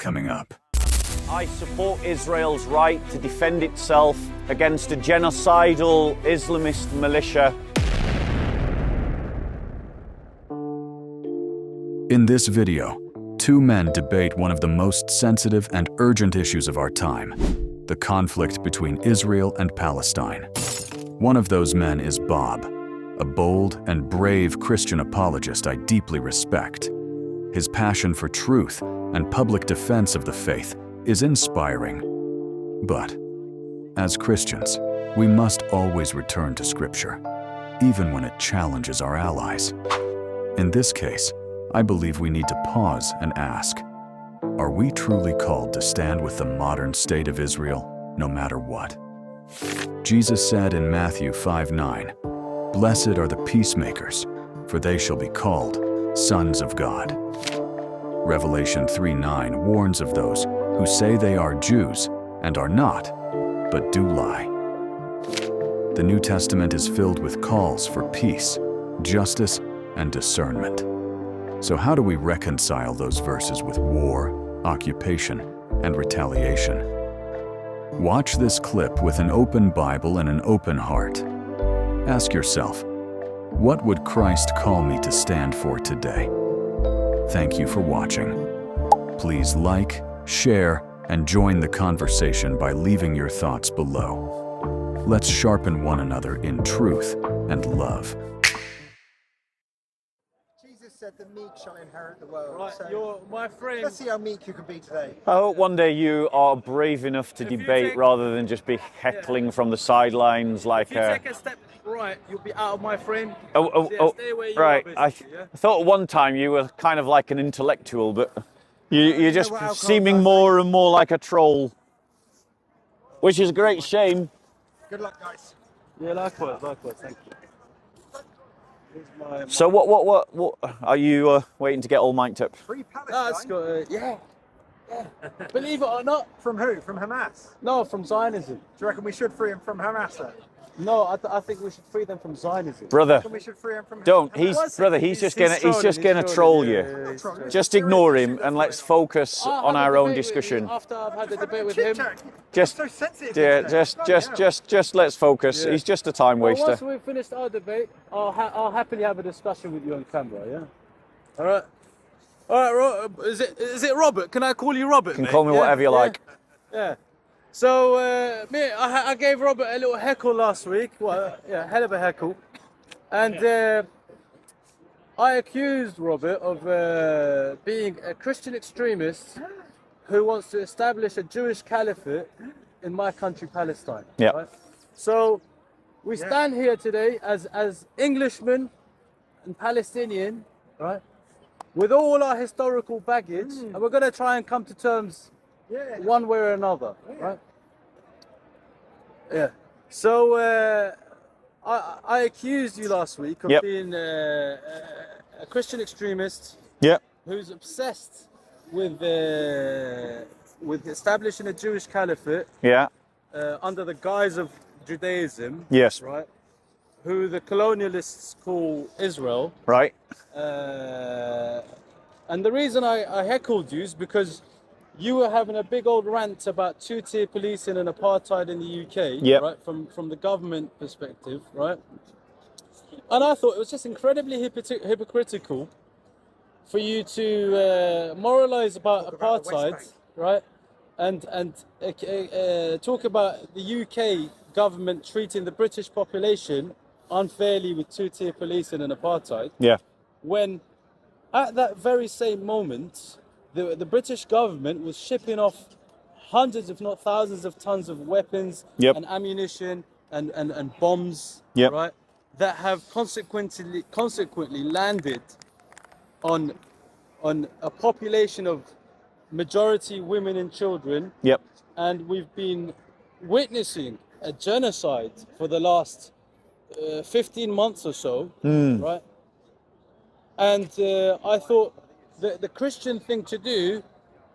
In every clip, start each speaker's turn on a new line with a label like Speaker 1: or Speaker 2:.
Speaker 1: coming up.
Speaker 2: I support Israel's right to defend itself against a genocidal Islamist militia.
Speaker 1: In this video, two men debate one of the most sensitive and urgent issues of our time, the conflict between Israel and Palestine. One of those men is Bob, a bold and brave Christian apologist I deeply respect. His passion for truth and public defense of the faith is inspiring. But, as Christians, we must always return to Scripture, even when it challenges our allies. In this case, I believe we need to pause and ask, are we truly called to stand with the modern state of Israel, no matter what? Jesus said in Matthew 5:9, "Blessed are the peacemakers, for they shall be called sons of God." Revelation 3:9 warns of those who say they are Jews and are not, but do lie. The New Testament is filled with calls for peace, justice, and discernment. So how do we reconcile those verses with war, occupation, and retaliation? Watch this clip with an open Bible and an open heart. Ask yourself, what would Christ call me to stand for today? Thank you for watching. Please like, share, and join the conversation by leaving your thoughts below. Let's sharpen one another in truth and love.
Speaker 3: Jesus said the meek shall inherit the world.
Speaker 4: Right,
Speaker 3: So
Speaker 4: you're my friend.
Speaker 3: let's see how meek you can be today.
Speaker 2: I hope one day you are brave enough to
Speaker 4: If you
Speaker 2: debate
Speaker 4: take-
Speaker 2: rather than just be heckling from the sidelines like
Speaker 4: If you take a step right, you'll be out of my frame. Stay where you
Speaker 2: right.
Speaker 4: are,
Speaker 2: I
Speaker 4: basically, yeah?
Speaker 2: thought at one time you were kind of like an intellectual, but you're just
Speaker 3: what alcohol
Speaker 2: seeming
Speaker 3: does,
Speaker 2: more and more like a troll, which is a great shame.
Speaker 3: Good luck, guys.
Speaker 4: Yeah, likewise, thank you. Here's my...
Speaker 2: So what are you waiting to get all mic'd up?
Speaker 3: Free Palestine.
Speaker 4: That's got yeah. Believe it or not,
Speaker 3: From who? From Hamas?
Speaker 4: no, from Zionism.
Speaker 3: Do you reckon we should free him from Hamas then?
Speaker 4: No, I think we should free them from Zionism.
Speaker 2: Brother,
Speaker 3: Reckon we should free him from
Speaker 2: don't.
Speaker 3: Hamas?
Speaker 2: He's just gonna troll you.
Speaker 4: he's trolling.
Speaker 2: Just ignore him and let's focus
Speaker 4: I'll
Speaker 2: on
Speaker 4: have a
Speaker 2: our own
Speaker 4: debate with you
Speaker 2: discussion.
Speaker 4: After I've had the
Speaker 3: Have a
Speaker 4: debate with him.
Speaker 3: chit-chat.
Speaker 2: Just,
Speaker 3: so sensitive
Speaker 2: yeah,
Speaker 3: today.
Speaker 2: just let's focus.
Speaker 4: Yeah.
Speaker 2: He's just a time
Speaker 4: Well,
Speaker 2: waster.
Speaker 4: once we've finished our debate, I'll happily have a discussion with you on camera. Yeah. All right. All right. Is it Robert? Can I call you Robert?
Speaker 2: You can
Speaker 4: mate?
Speaker 2: call me
Speaker 4: Yeah,
Speaker 2: whatever you
Speaker 4: yeah.
Speaker 2: like.
Speaker 4: Yeah. So, I gave Robert a little heckle last week. Well, yeah, hell of a heckle. And I accused Robert of being a Christian extremist who wants to establish a Jewish caliphate in my country, Palestine.
Speaker 2: Yeah.
Speaker 4: Right? So, we stand here today as Englishmen and Palestinian, right? With all our historical baggage, and we're going to try and come to terms
Speaker 3: Yeah.
Speaker 4: one way or another, right? Yeah. So I accused you last week of
Speaker 2: Yep.
Speaker 4: being a Christian extremist
Speaker 2: Yeah.
Speaker 4: who's obsessed with establishing a Jewish caliphate
Speaker 2: Yeah.
Speaker 4: under the guise of Judaism,
Speaker 2: Yes.
Speaker 4: right? Who the colonialists call Israel.
Speaker 2: Right.
Speaker 4: And the reason I heckled you is because you were having a big old rant about two-tier policing and apartheid in the UK,
Speaker 2: Yep.
Speaker 4: right? From the government perspective, right? And I thought it was just incredibly hypocritical for you to moralize about
Speaker 3: Talk about the West
Speaker 4: apartheid,
Speaker 3: Bank.
Speaker 4: right? And talk about the UK government treating the British population unfairly with two-tier policing and apartheid,
Speaker 2: Yeah.
Speaker 4: when at that very same moment, the British government was shipping off hundreds, if not thousands, of tons of weapons
Speaker 2: Yep.
Speaker 4: and ammunition and bombs,
Speaker 2: Yep.
Speaker 4: right? That have consequently landed on a population of majority women and children,
Speaker 2: Yep.
Speaker 4: and we've been witnessing a genocide for the last 15 months or so, right? And I thought the Christian thing to do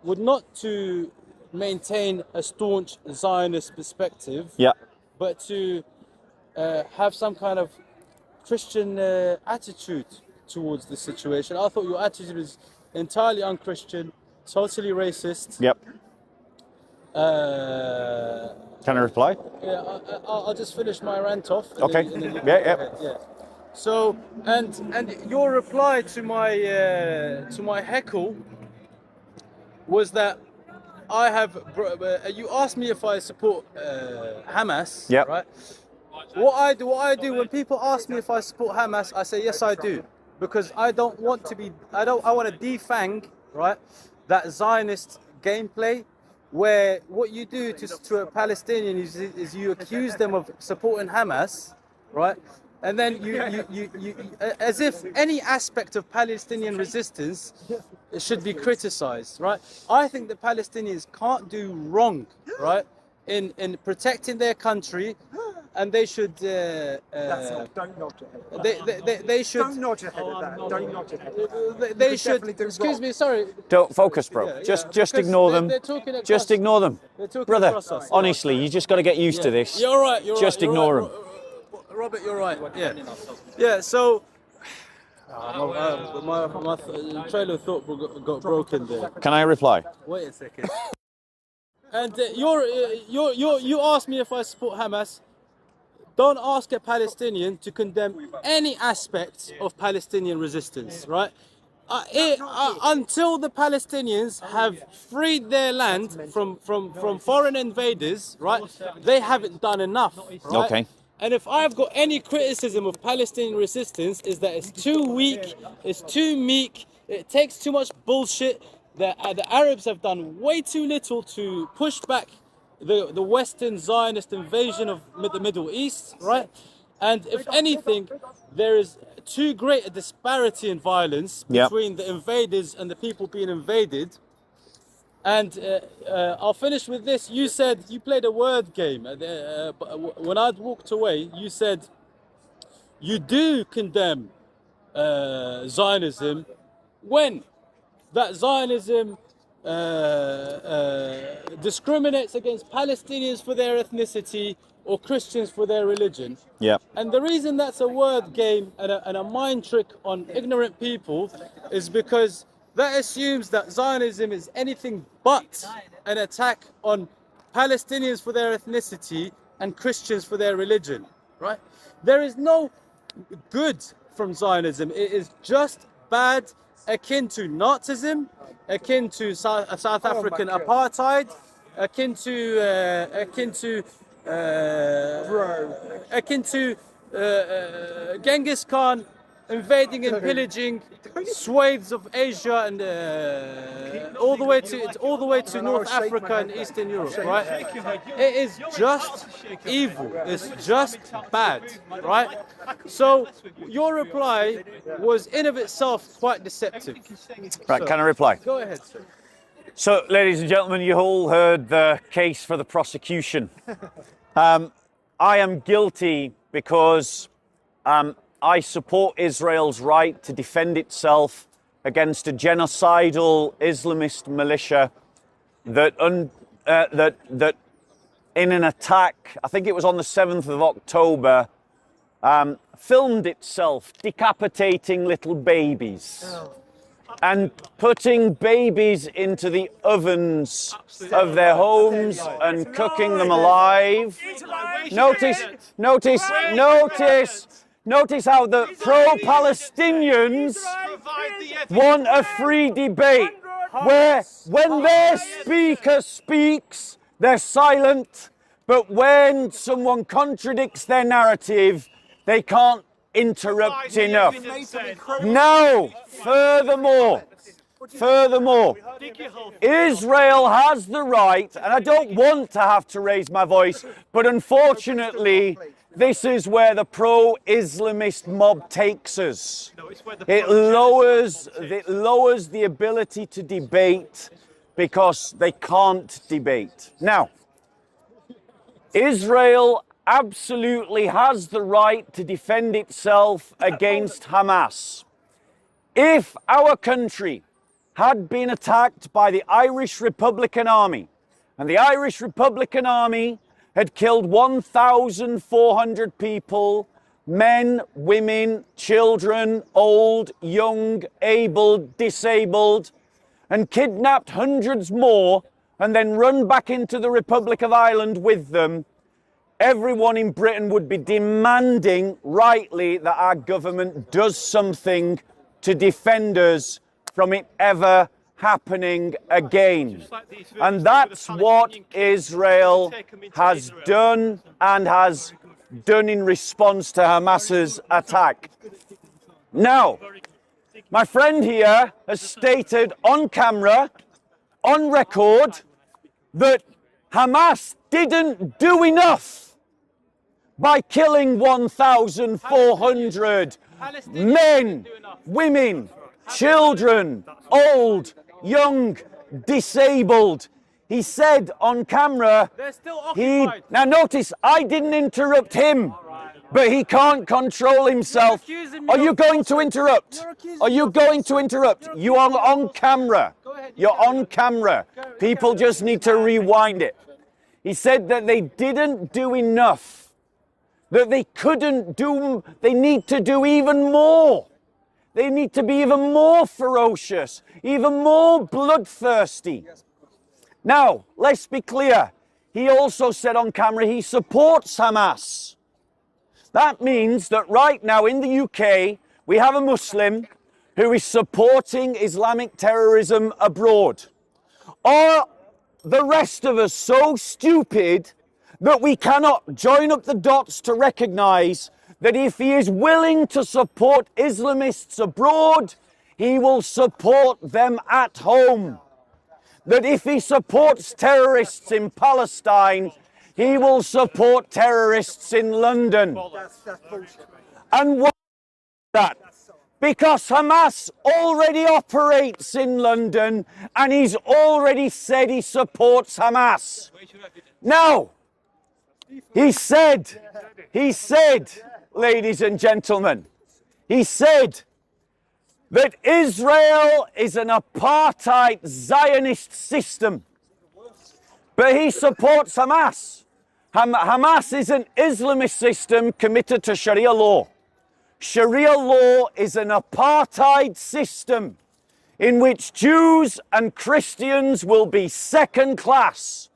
Speaker 4: would not to maintain a staunch Zionist perspective,
Speaker 2: Yeah.
Speaker 4: but to have some kind of Christian attitude towards the situation. I thought your attitude was entirely unchristian, totally racist.
Speaker 2: Yep.
Speaker 4: Uh,
Speaker 2: Can I reply?
Speaker 4: yeah, I'll just finish my rant off. And
Speaker 2: Okay.
Speaker 4: then you can
Speaker 2: Yeah,
Speaker 4: go
Speaker 2: yeah.
Speaker 4: ahead, yeah. So, and your reply to my heckle was that I have. You asked me if I support Hamas.
Speaker 2: Yep.
Speaker 4: Right. What I do when people ask me if I support Hamas, I say yes, I do, because I don't want to be. I want to defang, right, that Zionist gameplay, where what you do to a Palestinian is you accuse them of supporting Hamas, right, and then you as if any aspect of Palestinian resistance should be criticized, right? I think that Palestinians can't do wrong, right, in protecting their country. And they should.
Speaker 3: That's not, don't nod your head.
Speaker 4: They should.
Speaker 3: Don't nod your head at that. Don't nod your head.
Speaker 4: They
Speaker 3: could
Speaker 4: should.
Speaker 3: definitely do
Speaker 4: Excuse
Speaker 3: wrong.
Speaker 4: me. Sorry.
Speaker 2: Don't focus, bro.
Speaker 4: Yeah,
Speaker 2: just
Speaker 4: because
Speaker 2: ignore them.
Speaker 4: they're talking across-
Speaker 2: Just ignore them.
Speaker 4: They're talking
Speaker 2: Brother,
Speaker 4: across us.
Speaker 2: honestly, you just got to get used to this.
Speaker 4: You're right. You're
Speaker 2: Just
Speaker 4: right. You're
Speaker 2: ignore
Speaker 4: right.
Speaker 2: them.
Speaker 4: Robert, you're right. Yeah. Yeah. So. My trailer of thought got broken there.
Speaker 2: Can I reply?
Speaker 4: Wait a second. And you asked me if I support Hamas. Don't ask a Palestinian to condemn any aspect of Palestinian resistance, right? Until the Palestinians have freed their land from foreign invaders, right? They haven't done enough, right?
Speaker 2: Okay.
Speaker 4: And if I've got any criticism of Palestinian resistance, is that it's too weak, it's too meek, it takes too much bullshit. The Arabs have done way too little to push back the Western Zionist invasion of the Middle East, right? And if anything, there is too great a disparity in violence between the invaders and the people being invaded. And I'll finish with this. You said you played a word game. When I'd walked away, you said you do condemn Zionism when that Zionism discriminates against Palestinians for their ethnicity or Christians for their religion.
Speaker 2: Yeah.
Speaker 4: And the reason that's a word game and a mind trick on ignorant people is because that assumes that Zionism is anything but an attack on Palestinians for their ethnicity and Christians for their religion, right? There is no good from Zionism. It is just bad, akin to Nazism, akin to South African apartheid, akin to Genghis Khan invading and pillaging swathes of Asia and all the way to North Africa and Eastern Europe, right? It is just evil. It's just bad, right? So your reply was in of itself quite deceptive.
Speaker 2: Right, can I reply?
Speaker 4: Go ahead, sir.
Speaker 2: So, ladies and gentlemen, you all heard the case for the prosecution. I am guilty because I support Israel's right to defend itself against a genocidal Islamist militia that in an attack, I think it was on the 7th of October, filmed itself decapitating little babies and putting babies into the ovens of their homes and cooking them alive. Notice how the pro-Palestinians want a free debate where when their speaker speaks, they're silent, but when someone contradicts their narrative, they can't interrupt enough. Now, furthermore, Israel has the right, and I don't want to have to raise my voice, but unfortunately, this is where the pro-Islamist mob takes us. It lowers the ability to debate because they can't debate. Now, Israel absolutely has the right to defend itself against Hamas. If our country had been attacked by the Irish Republican Army, and the Irish Republican Army had killed 1,400 people, men, women, children, old, young, able, disabled, and kidnapped hundreds more and then run back into the Republic of Ireland with them, everyone in Britain would be demanding rightly that our government does something to defend us from it ever happening again. And that's what Israel has done and has done in response to Hamas's attack. Now, my friend here has stated on camera, on record, that Hamas didn't do enough by killing 1,400 men, women, children, old, young, disabled. He said on camera, now notice, I didn't interrupt him, but he can't control himself. Are you going to interrupt? Are you going to interrupt? You are on camera. You're on camera. People just need to rewind it. He said that they didn't do enough, that they couldn't do, they need to do even more. They need to be even more ferocious, even more bloodthirsty. Now, let's be clear. He also said on camera he supports Hamas. That means that right now in the UK, we have a Muslim who is supporting Islamic terrorism abroad. Are the rest of us so stupid that we cannot join up the dots to recognize that if he is willing to support Islamists abroad, he will support them at home? That if he supports terrorists in Palestine, he will support terrorists in London. And why is that? Because Hamas already operates in London and he's already said he supports Hamas. Now, he said, ladies and gentlemen, he said that Israel is an apartheid Zionist system, but he supports Hamas. Hamas is an Islamist system committed to Sharia law. Sharia law is an apartheid system in which Jews and Christians will be second class,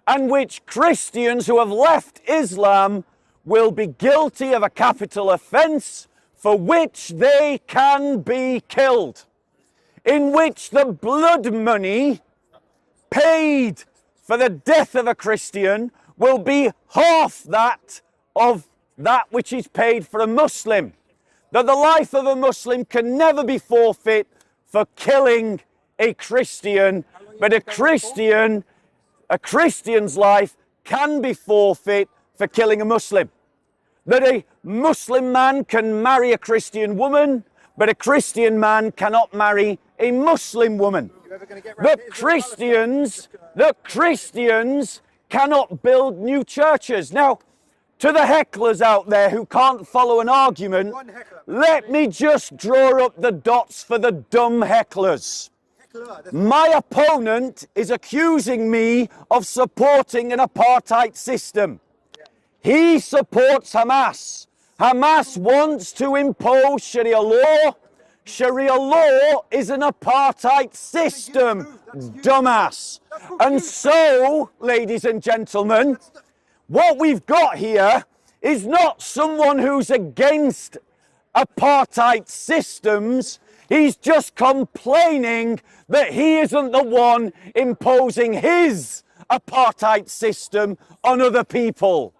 Speaker 2: and which Christians who have left Islam will be guilty of a capital offense for which they can be killed, in which the blood money paid for the death of a Christian will be half that of that which is paid for a Muslim. That the life of a Muslim can never be forfeit for killing a Christian, but a Christian's life can be forfeit for killing a Muslim. That a Muslim man can marry a Christian woman, but a Christian man cannot marry a Muslim woman. That Christians cannot build new churches. Now, to the hecklers out there who can't follow an argument, let me just draw up the dots for the dumb hecklers. My opponent is accusing me of supporting an apartheid system. He supports Hamas. Hamas wants to impose Sharia law. Sharia law is an apartheid system, dumbass. And so, ladies and gentlemen, what we've got here is not someone who's against apartheid systems. He's just complaining that he isn't the one imposing his apartheid system on other people.